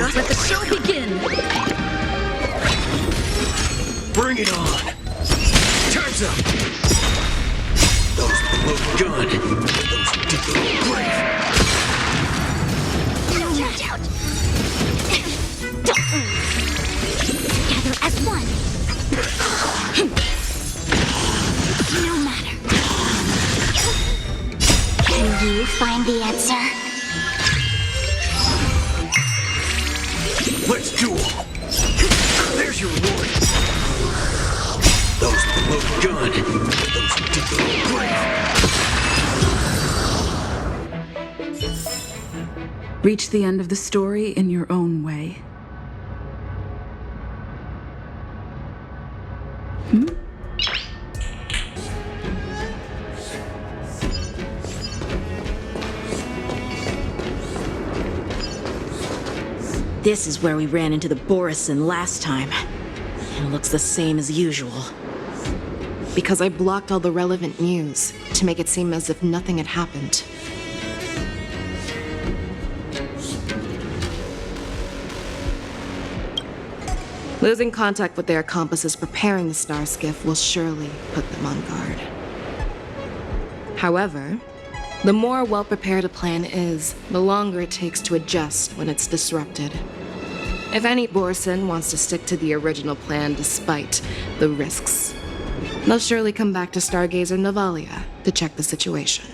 Just let the show begin! Bring it on! Time's up! Those who look good, those who dig the grave. Out! Together as one! No matter. Can you find the answer? Let's duel! There's your reward! Those who look good, those who dig the grave. Reach the end of the story in your own way. This is where we ran into the Borison last time. It looks the same as usual. Because I blocked all the relevant news to make it seem as if nothing had happened. Losing contact with their accomplices preparing the star skiff will surely put them on guard. However, the more well-prepared a plan is, the longer it takes to adjust when it's disrupted. If any Borison wants to stick to the original plan despite the risks, they'll surely come back to Stargazer Navalia to check the situation.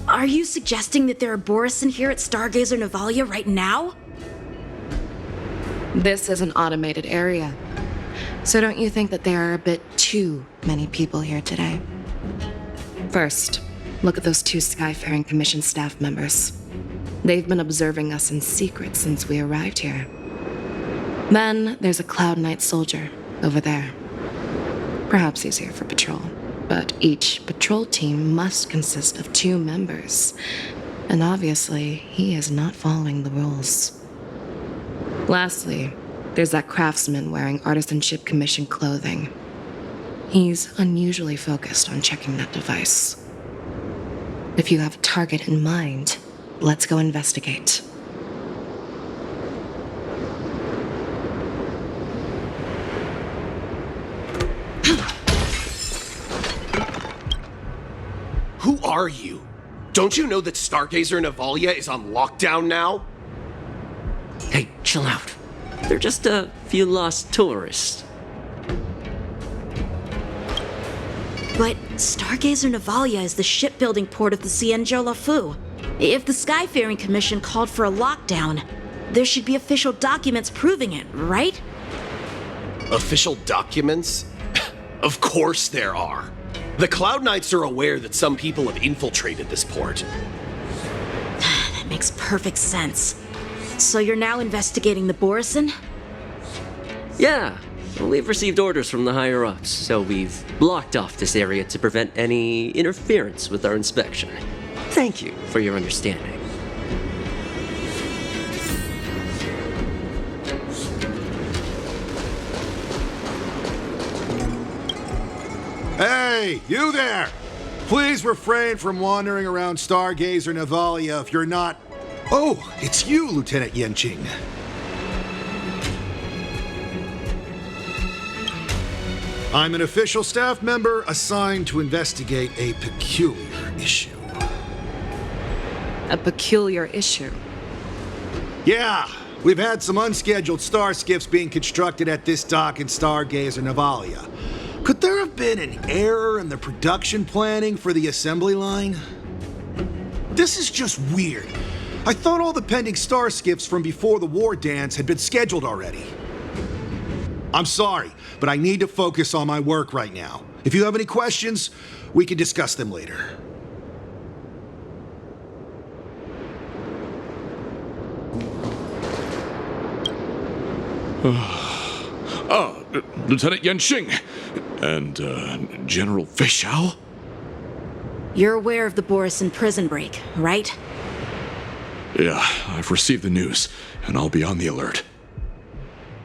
Are you suggesting that there are Borison here at Stargazer Navalia right now? This is an automated area, so don't you think that there are a bit too many people here today? First, look at those 2 Skyfaring Commission staff members. They've been observing us in secret since we arrived here. Then there's a Cloud Knight soldier over there. Perhaps he's here for patrol, but each patrol team must consist of 2 members, and obviously he is not following the rules. Lastly, there's that craftsman wearing Artisanship Commission clothing. He's unusually focused on checking that device. If you have a target in mind, let's go investigate. Who are you? Don't you know that Stargazer Navalia is on lockdown now? Hey, chill out. They're just a few lost tourists. But Stargazer Navalia is the shipbuilding port of the Cienjo Luofu. If the Skyfaring Commission called for a lockdown, there should be official documents proving it, right? Official documents? Of course there are. The Cloud Knights are aware that some people have infiltrated this port. That makes perfect sense. So you're now investigating the Borison? Yeah, we've received orders from the higher-ups, so we've blocked off this area to prevent any interference with our inspection. Thank you for your understanding. Hey, you there! Please refrain from wandering around Stargazer Navalia if you're not... Oh, it's you, Lieutenant Yenqing. I'm an official staff member assigned to investigate a peculiar issue. A peculiar issue? Yeah, we've had some unscheduled star skiffs being constructed at this dock in Stargazer Navalia. Could there have been an error in the production planning for the assembly line? This is just weird. I thought all the pending star skiffs from before the war dance had been scheduled already. I'm sorry, but I need to focus on my work right now. If you have any questions, we can discuss them later. Lieutenant Yenqing and General Feixiao? You're aware of the Borison prison break, right? Yeah, I've received the news, and I'll be on the alert.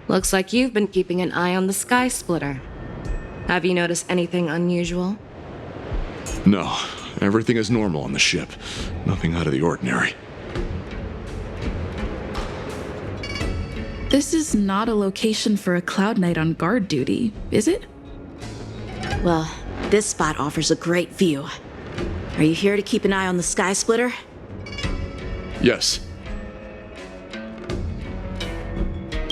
Looks like you've been keeping an eye on the Sky Splitter. Have you noticed anything unusual? No, everything is normal on the ship. Nothing out of the ordinary. This is not a location for a Cloud Knight on guard duty, is it? Well, this spot offers a great view. Are you here to keep an eye on the Sky Splitter? Yes.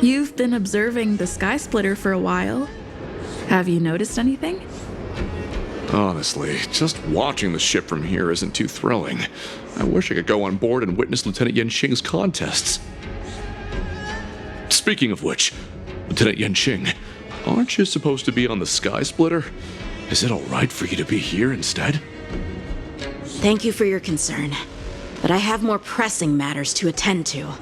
You've been observing the Sky Splitter for a while. Have you noticed anything? Honestly, just watching the ship from here isn't too thrilling. I wish I could go on board and witness Lieutenant Yenqing's contests. Speaking of which, Lieutenant Yenqing, aren't you supposed to be on the Sky Splitter? Is it alright for you to be here instead? Thank you for your concern, but I have more pressing matters to attend to.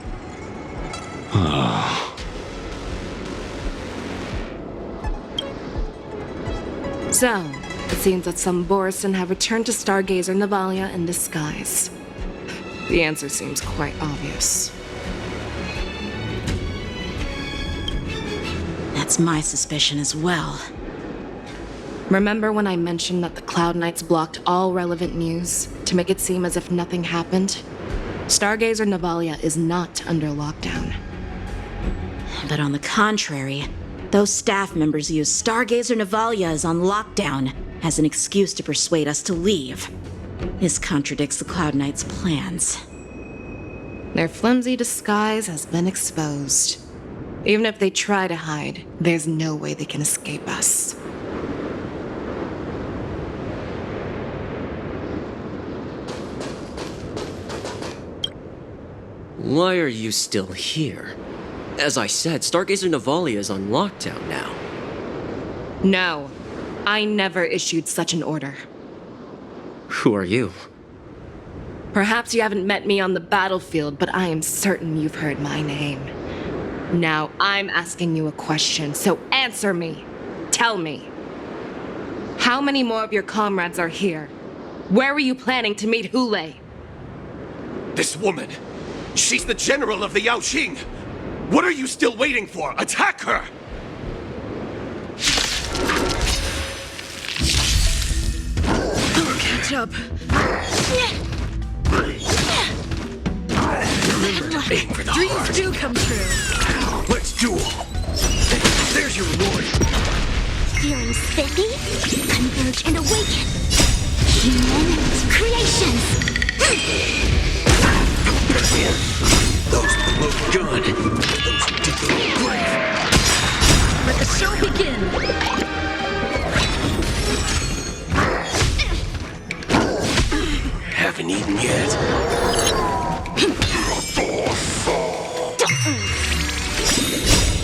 So, it seems that some Borison have returned to Stargazer Navalia in disguise. The answer seems quite obvious. That's my suspicion as well. Remember when I mentioned that the Cloud Knights blocked all relevant news to make it seem as if nothing happened? Stargazer Navalia is not under lockdown. But on the contrary, those staff members use Stargazer Navalia is on lockdown as an excuse to persuade us to leave. This contradicts the Cloud Knights' plans. Their flimsy disguise has been exposed. Even if they try to hide, there's no way they can escape us. Why are you still here? As I said, Stargazer Navalia is on lockdown now. No, I never issued such an order. Who are you? Perhaps you haven't met me on the battlefield, but I am certain you've heard my name. Now I'm asking you a question, so answer me. Tell me. How many more of your comrades are here? Where were you planning to meet Hoolay? This woman, she's the general of the Yaoxing. What are you still waiting for? Attack her! Catch up. Remember to aim for the Dreams heart. do come true. Let's duel. There's your reward. Feeling spiffy? Converge and awaken. Human creations. Those who look good. Those who dig their own grave. Let the show begin. Haven't eaten yet.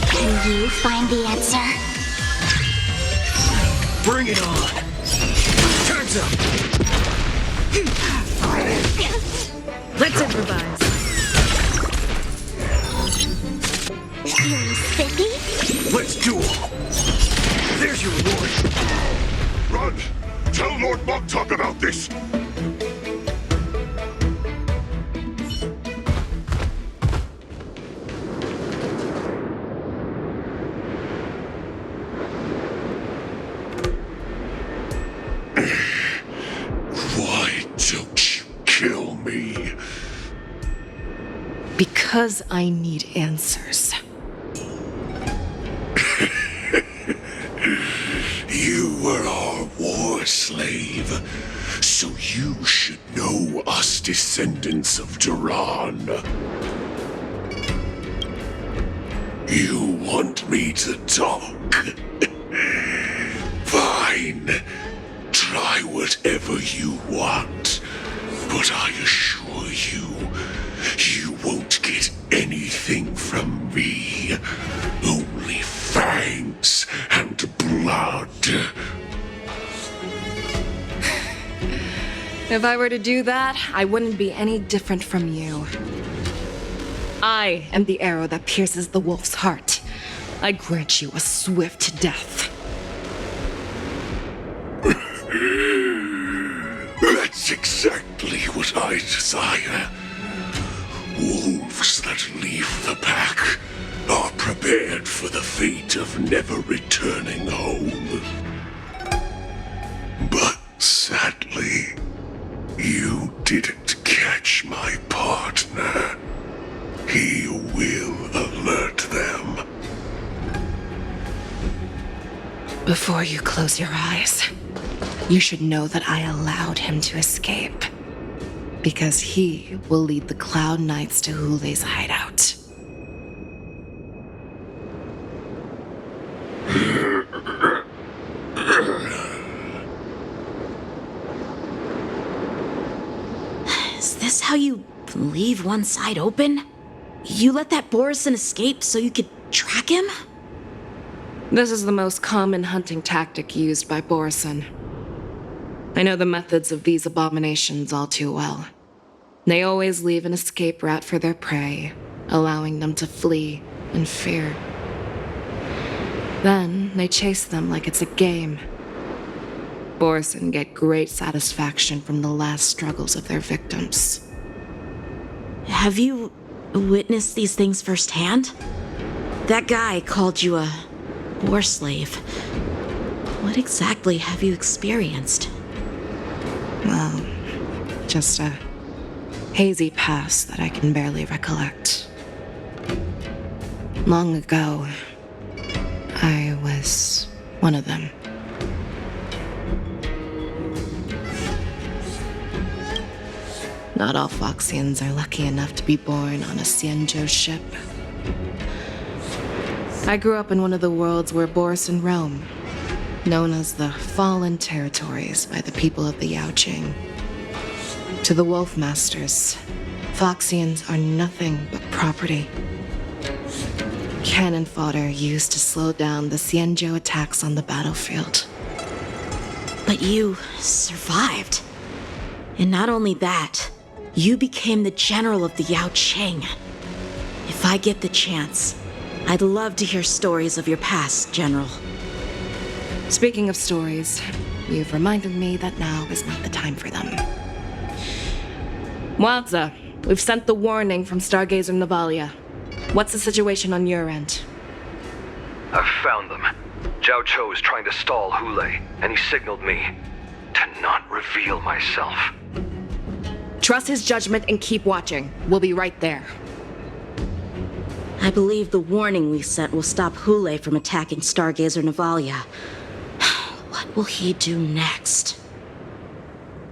Can you find the answer? Bring it on. Time's up. Let's improvise. Feeling spiffy? Let's duel. There's your reward. Run! Tell Lord Moktok about this! Why don't you kill me? Because I need answers. You were our war slave, so you should know us descendants of Duran. You want me to talk? Fine. Try whatever you want, but I assure you, you won't get anything from me. Only fangs and blood. If I were to do that, I wouldn't be any different from you. I am the arrow that pierces the wolf's heart. I grant you a swift death. That's exactly what I desire. Wolves that leave the pack are prepared for the fate of never returning home. But sadly, you didn't catch my partner. He will alert them. Before you close your eyes, you should know that I allowed him to escape. Because he will lead the Cloud Knights to Hoolay's hideout. Is this how you leave one side open? You let that Borison escape so you could track him? This is the most common hunting tactic used by Borison. I know the methods of these abominations all too well. They always leave an escape route for their prey, allowing them to flee in fear. Then they chase them like it's a game. Borison get great satisfaction from the last struggles of their victims. Have you witnessed these things firsthand? That guy called you a war slave. What exactly have you experienced? Well, just a hazy past that I can barely recollect. Long ago, I was one of them. Not all Foxians are lucky enough to be born on a Xianzhou ship. I grew up in one of the worlds where Borison roam, known as the Fallen Territories by the people of the Yaoqing. To the Wolf Masters, Foxians are nothing but property. Cannon fodder used to slow down the Xianzhou attacks on the battlefield. But you survived. And not only that, you became the general of the Yaoqing. If I get the chance, I'd love to hear stories of your past, General. Speaking of stories, you've reminded me that now is not the time for them. Wadza, we've sent the warning from Stargazer Navalia. What's the situation on your end? I've found them. Zhao Cho is trying to stall Hoolay, and he signaled me to not reveal myself. Trust his judgment and keep watching. We'll be right there. I believe the warning we sent will stop Hoolay from attacking Stargazer Navalia. What will he do next?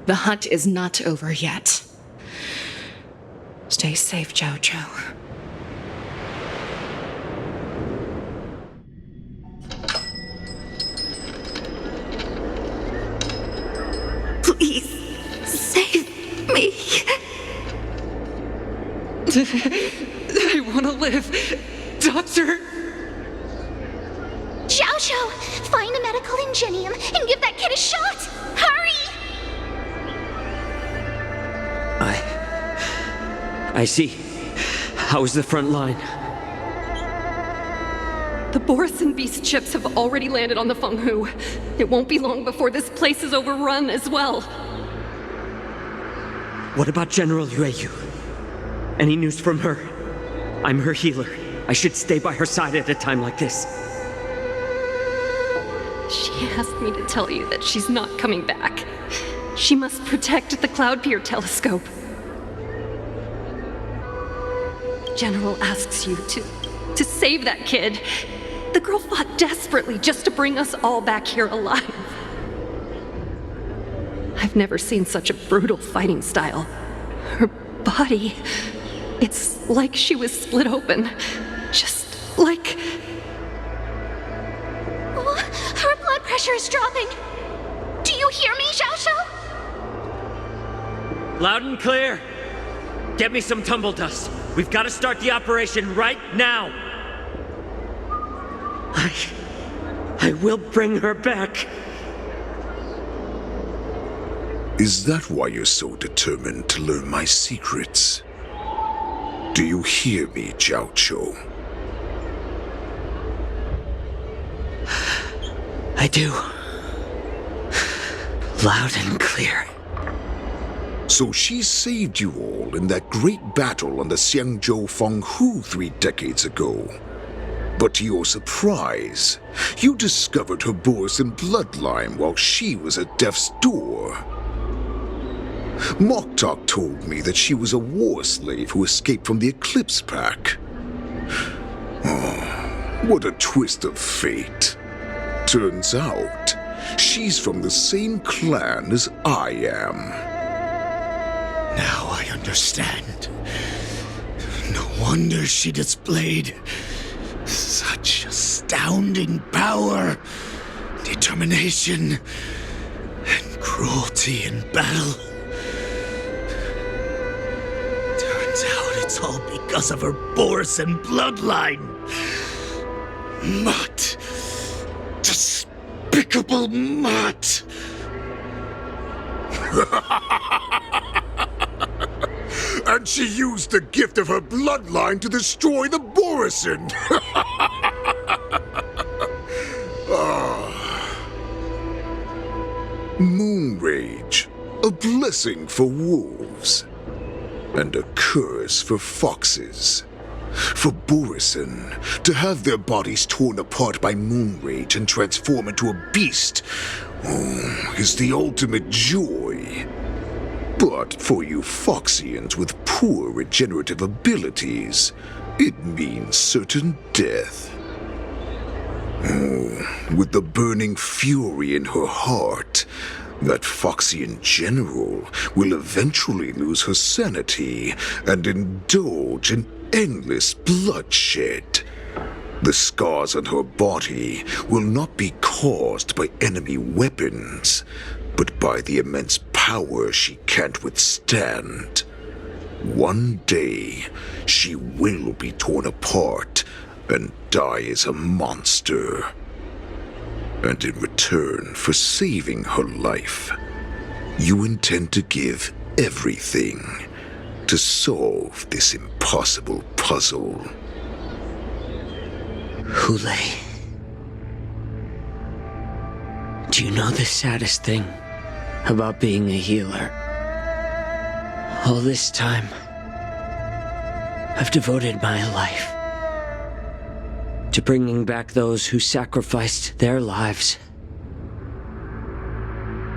The hunt is not over yet. Stay safe, Zhao Cho. Please, save me. I want to live. Doctor! Zhao Cho, find a medical ingenium and give that kid a shot! Hurry! I see. How's the front line? The Borison Beast ships have already landed on the Fenghu. It won't be long before this place is overrun as well. What about General Yueyu? Any news from her? I'm her healer. I should stay by her side at a time like this. She asked me to tell you that she's not coming back. She must protect the Cloud Pier telescope. General asks you to save that kid. The girl fought desperately just to bring us all back here alive. I've never seen such a brutal fighting style. Her body, it's like she was split open. Just like... Oh, her blood pressure is dropping. Do you hear me, Zhao Cho? Loud and clear. Get me some tumble dust. We've got to start the operation right now. I will bring her back. Is that why you're so determined to learn my secrets? Do you hear me, Zhao Cho? I do. Loud and clear. So she saved you all in that great battle on the Xianzhou Fenghu 3 decades ago. But to your surprise, you discovered her Borison bloodline while she was at death's door. Moktok told me that she was a war slave who escaped from the Eclipse Pack. Oh, what a twist of fate. Turns out, she's from the same clan as I am. Now I understand. No wonder she displayed such astounding power, determination, and cruelty in battle. Turns out it's all because of her Borison bloodline. Mutt. Despicable mutt. And she used the gift of her bloodline to destroy the Borison. Moon Rage, a blessing for wolves, and a curse for foxes. For Borison, to have their bodies torn apart by Moon Rage and transform into a beast, is the ultimate joy. But for you Foxians with poor regenerative abilities, it means certain death. With the burning fury in her heart, that Foxian general will eventually lose her sanity and indulge in endless bloodshed. The scars on her body will not be caused by enemy weapons, but by the immense power she can't withstand. One day, she will be torn apart and die as a monster. And in return for saving her life, you intend to give everything to solve this impossible puzzle. Hoolay. Do you know the saddest thing about being a healer? All this time, I've devoted my life to bringing back those who sacrificed their lives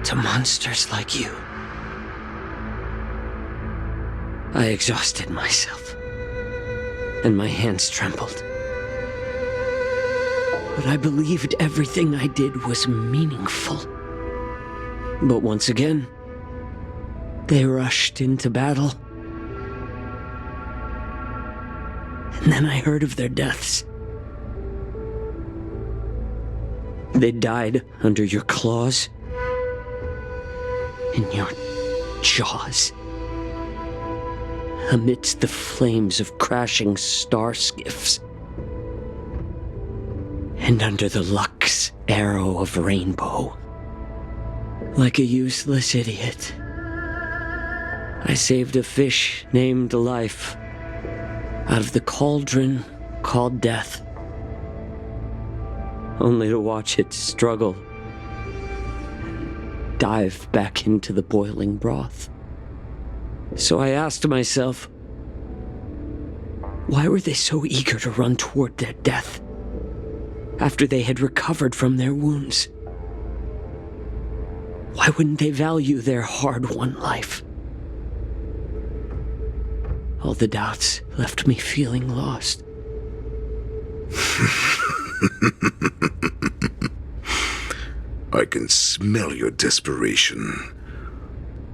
to monsters like you. I exhausted myself, and my hands trembled. But I believed everything I did was meaningful. But once again, they rushed into battle. And then I heard of their deaths. They died under your claws, in your jaws, amidst the flames of crashing star skiffs, and under the Lux arrow of rainbow. Like a useless idiot, I saved a fish named Life out of the cauldron called Death, only to watch it struggle, dive back into the boiling broth. So I asked myself, why were they so eager to run toward their death after they had recovered from their wounds? Why wouldn't they value their hard-won life? All the doubts left me feeling lost. I can smell your desperation,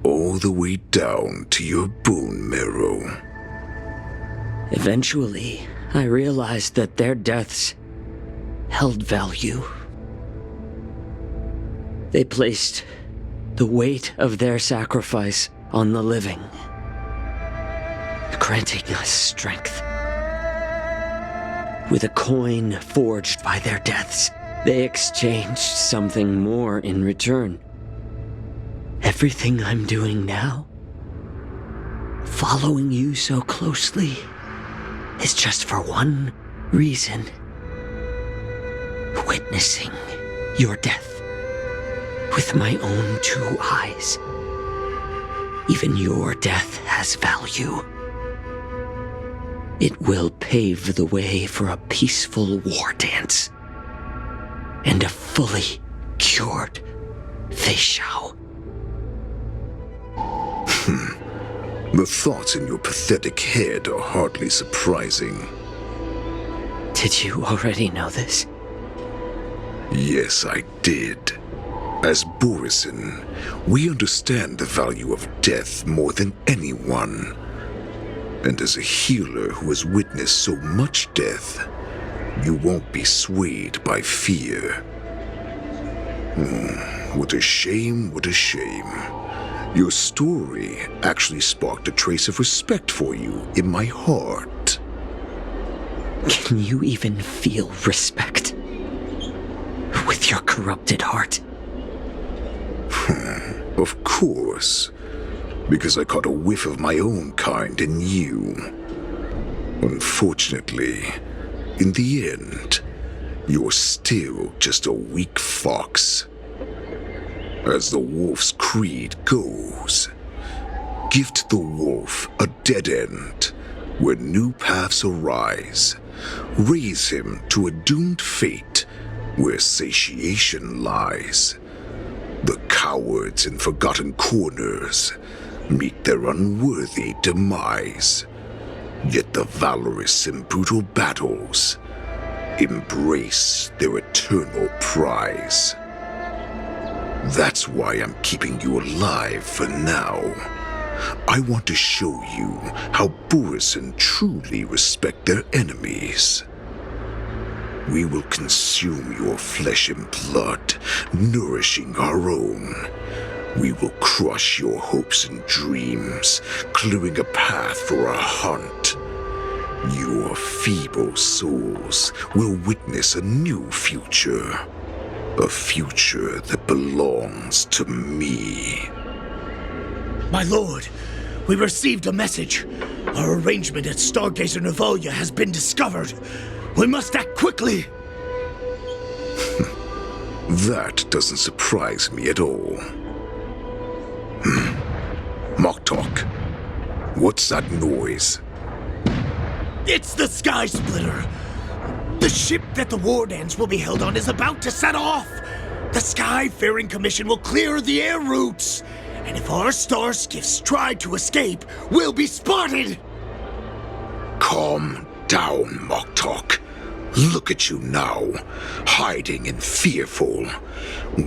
all the way down to your bone marrow. Eventually, I realized that their deaths held value. They placed the weight of their sacrifice on the living, granting us strength. With a coin forged by their deaths, they exchanged something more in return. Everything I'm doing now, following you so closely, is just for one reason: witnessing your death with my own two eyes. Even your death has value. It will pave the way for a peaceful war dance and a fully cured Feixiao. The thoughts in your pathetic head are hardly surprising. Did you already know this? Yes, I did. As Borisin, we understand the value of death more than anyone. And as a healer who has witnessed so much death, you won't be swayed by fear. What a shame, what a shame. Your story actually sparked a trace of respect for you in my heart. Can you even feel respect? With your corrupted heart? Of course. Because I caught a whiff of my own kind in you. Unfortunately, in the end, you're still just a weak fox. As the wolf's creed goes, gift the wolf a dead end where new paths arise. Raise him to a doomed fate where satiation lies. The cowards in forgotten corners meet their unworthy demise. Yet the valorous in brutal battles embrace their eternal prize. That's why I'm keeping you alive for now. I want to show you how Borisin truly respect their enemies. We will consume your flesh and blood, nourishing our own. We will crush your hopes and dreams, clearing a path for our hunt. Your feeble souls will witness a new future. A future that belongs to me. My lord, we received a message. Our arrangement at Stargazer Navalia has been discovered. We must act quickly. That doesn't surprise me at all. Moktok, what's that noise? It's the Sky Splitter. The ship that the Wardans will be held on is about to set off. The Skyfaring Commission will clear the air routes. And if our star skiffs try to escape, we'll be spotted. Calm down, Moktok. Look at you now, hiding and fearful.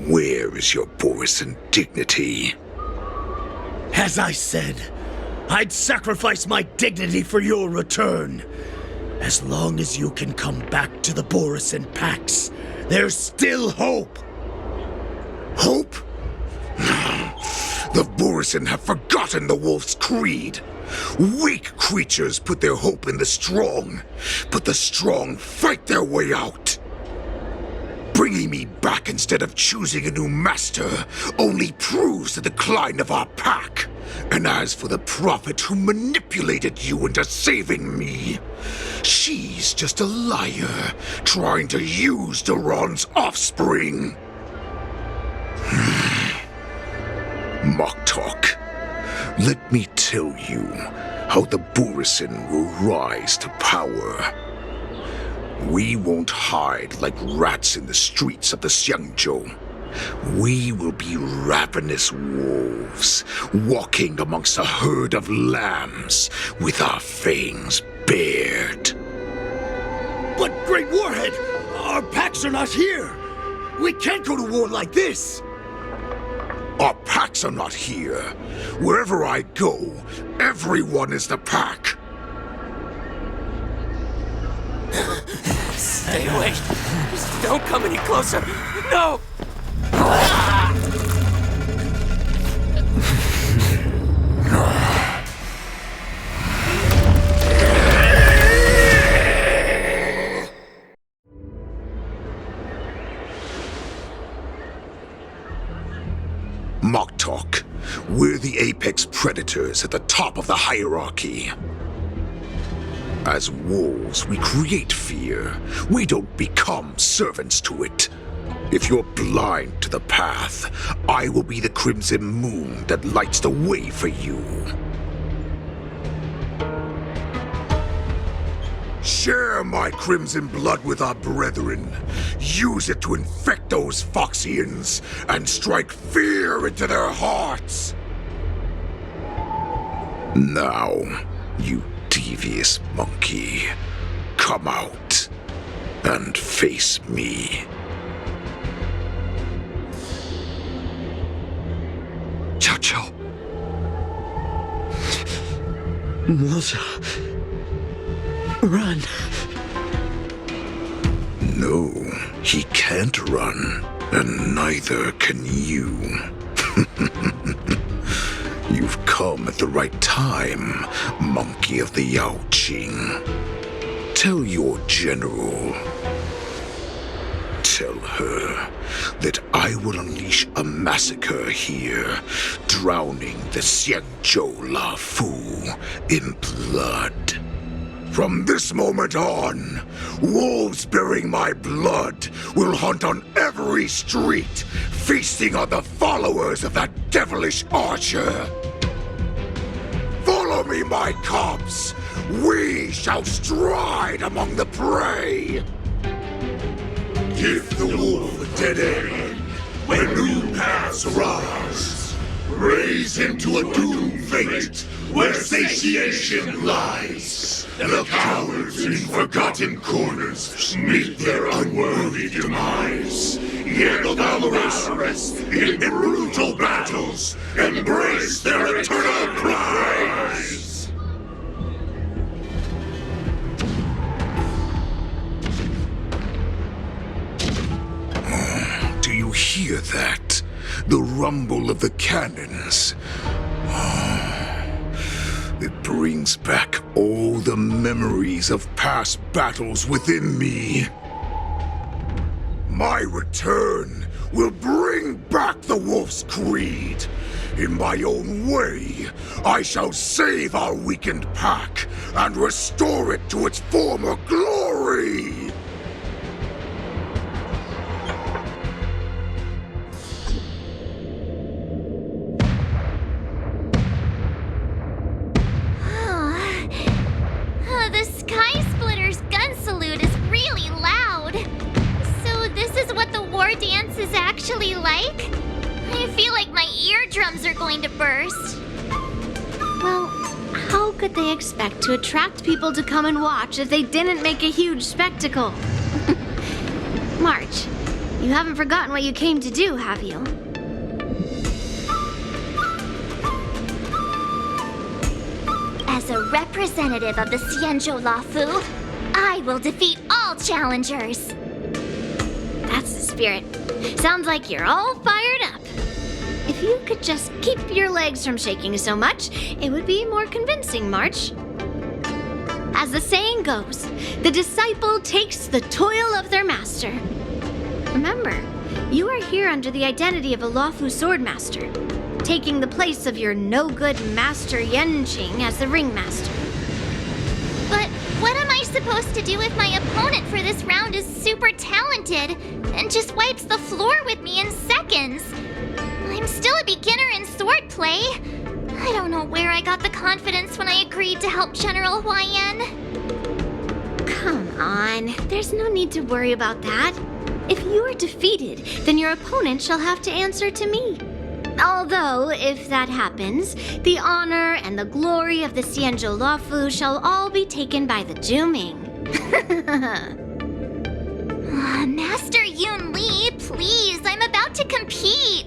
Where is your Borisin dignity? As I said, I'd sacrifice my dignity for your return. As long as you can come back to the Borisin Pax, there's still hope. Hope? The Borisin have forgotten the wolf's creed. Weak creatures put their hope in the strong, but the strong fight their way out. Bringing me back instead of choosing a new master only proves the decline of our pack. And as for the prophet who manipulated you into saving me, she's just a liar trying to use Duran's offspring. Moktok, let me tell you how the Borisin will rise to power. We won't hide like rats in the streets of the Xiangzhou. We will be ravenous wolves, walking amongst a herd of lambs with our fangs bared. But, Great Warhead, our packs are not here. We can't go to war like this. Our packs are not here. Wherever I go, everyone is the pack. Stay away. Just don't come any closer. No! Moktok, we're the apex predators at the top of the hierarchy. As wolves, we create fear. We don't become servants to it. If you're blind to the path, I will be the crimson moon that lights the way for you. Share my crimson blood with our brethren. Use it to infect those Foxians and strike fear into their hearts. Now, you devious monkey, come out and face me. Musa. Run. No, he can't run, and neither can you. You've come at the right time, Monkey of the Yao Qing. Tell your general. Tell her that I will unleash a massacre here, drowning the Xianzhou Luofu in blood. From this moment on, wolves bearing my blood will hunt on every street, feasting on the followers of that devilish archer. Follow me, my cubs. We shall stride among the prey. Give the wolf a dead end when new paths arise. Raise him to a doomed fate where satiation lies. The cowards in forgotten corners meet their unworthy demise. Yet the valorous in brutal battles embrace their eternal prize. Do you hear that? The rumble of the cannons. It brings back all the memories of past battles within me. My return will bring back the Wolf's Creed. In my own way, I shall save our weakened pack and restore it to its former glory. The Sky Splitter's gun salute is really loud. So this is what the war dance is actually like? I feel like my eardrums are going to burst. Well, how could they expect to attract people to come and watch if they didn't make a huge spectacle? March, you haven't forgotten what you came to do, have you? As a representative of the Xianzhou Luofu, I will defeat all challengers. That's the spirit. Sounds like you're all fired up. If you could just keep your legs from shaking so much, it would be more convincing, March. As the saying goes, the disciple takes the toil of their master. Remember, you are here under the identity of a Luofu swordmaster, taking the place of your no-good master Yenqing as the ringmaster. But what am I supposed to do if my opponent for this round is super talented and just wipes the floor with me in seconds? I'm still a beginner in swordplay. I don't know where I got the confidence when I agreed to help General Huaiyan. Come on, there's no need to worry about that. If you are defeated, then your opponent shall have to answer to me. Although, if that happens, the honor and the glory of the Xianzhou Luofu shall all be taken by the Zhuming. Master Yun Li, please, I'm about to compete.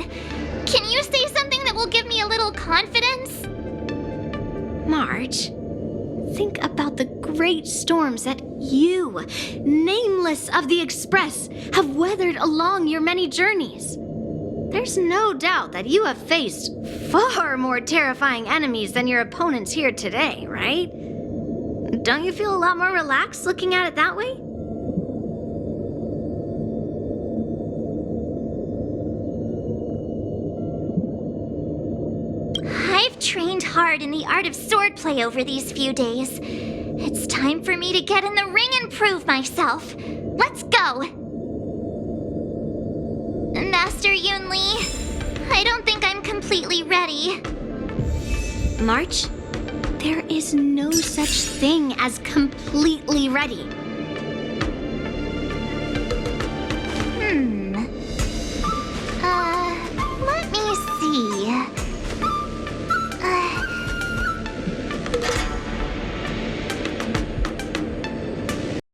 Can you say something that will give me a little confidence? March, think about the great storms that you, nameless of the Express, have weathered along your many journeys. There's no doubt that you have faced far more terrifying enemies than your opponents here today, right? Don't you feel a lot more relaxed looking at it that way? I've trained hard in the art of swordplay over these few days. It's time for me to get in the ring and prove myself. Let's go! Master Yun Li, I don't think I'm completely ready. March, there is no such thing as completely ready.